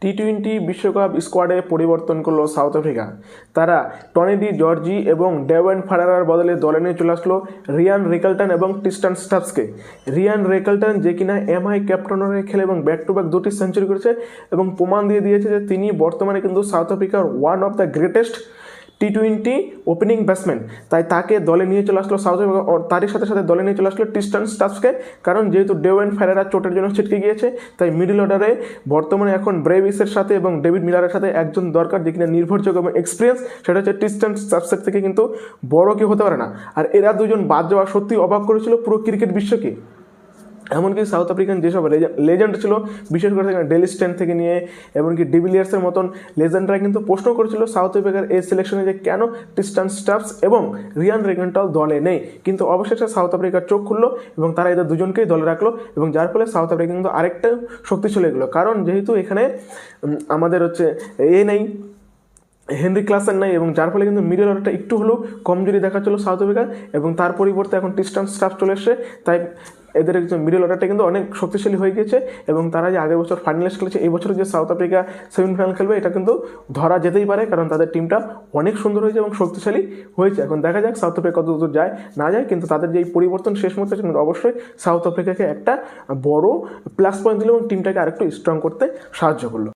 টি-20 বিশ্বকাপ স্কোয়াডে পরিবর্তন করলো সাউথ আফ্রিকা। তারা টনি ডি জর্জি এবং ডেভন ফারারার বদলে দলে নিয়ে চলে আসলো রিয়ান রিকেলটন এবং ট্রিস্টান স্টাফসকে। রিয়ান রিকেলটন যে কিনা এমআই ক্যাপ্টেনের হয়ে খেলে এবং ব্যাক টু ব্যাক 2টি সেঞ্চুরি করেছে এবং প্রমাণ দিয়ে দিয়েছে যে তিনি বর্তমানে কিন্তু সাউথ আফ্রিকার ওয়ান অফ দ্য গ্রেটেস্ট টি-20 ওপেনিং ব্যাটসম্যান। তাই তাকে দলে নিয়ে চলে আসলো সাউথ আফ্রিকা। তারই সাথে সাথে দলে নিয়ে চলে আসলো ট্রিস্টান স্টাফসকে, কারণ যেহেতু ডেভন ফারেরা চোটের জন্য ছিটকে গিয়েছে, তাই মিডল অর্ডারে বর্তমানে এখন ব্রেভিসের সাথে এবং ডেভিড মিলারের সাথে একজন দরকার যে কিনা নির্ভরযোগ্য এবং এক্সপিরিয়েন্স, সেটা হচ্ছে ট্রিস্টান স্টাফসের থেকে কিন্তু বড় কেউ হতে পারে না। আর এরা দুজন বাদ যাওয়া সত্যি অবাক করেছিল পুরো ক্রিকেট বিশ্বকে। এমনকি সাউথ আফ্রিকান যেসব লেজেন্ড ছিল, বিশেষ করে ডেলি স্টেন থেকে নিয়ে এমনকি ডিভিলিয়ার্সের মতন লেজেন্ডরা কিন্তু প্রশ্ন করেছিল সাউথ আফ্রিকার এই সিলেকশনে যে কেন ট্রিস্টান স্টাফস এবং রিয়ান রিকেলটন দলে নেই। কিন্তু অবশেষে সাউথ আফ্রিকার চোখ খুললো এবং তারা এদের দুজনকেই দলে রাখলো, এবং যার ফলে সাউথ আফ্রিকা কিন্তু আরেকটা শক্তি চলে গেলো। কারণ যেহেতু এখানে আমাদের হচ্ছে নেই, হেনরি ক্লাসেন নাই, এবং যার ফলে কিন্তু মিডল অর্ডারটা একটু হলেও কমজোরি দেখাচ্ছিল সাউথ আফ্রিকার, এবং তার পরিবর্তে এখন ট্রিস্টান স্টাফ চলে এসছে। তাই এদের একজন মিডল অর্ডারটা কিন্তু অনেক শক্তিশালী হয়ে গিয়েছে, এবং তারা যে আগের বছর ফাইনালিস্ট খেলেছে, এই বছর যে সাউথ আফ্রিকা সেমিফাইনাল খেলবে এটা কিন্তু ধরা যেতেই পারে, কারণ তাদের টিমটা অনেক সুন্দর হয়েছে এবং শক্তিশালী হয়েছে। এখন দেখা যাক সাউথ আফ্রিকা কত দূর যায় না যায়, কিন্তু তাদের যে এই পরিবর্তন শেষ মুহূর্তে কিন্তু অবশ্যই সাউথ আফ্রিকাকে একটা বড় প্লাস পয়েন্ট দিল এবং টিমটাকে আরেকটু স্ট্রং করতে সাহায্য করলো।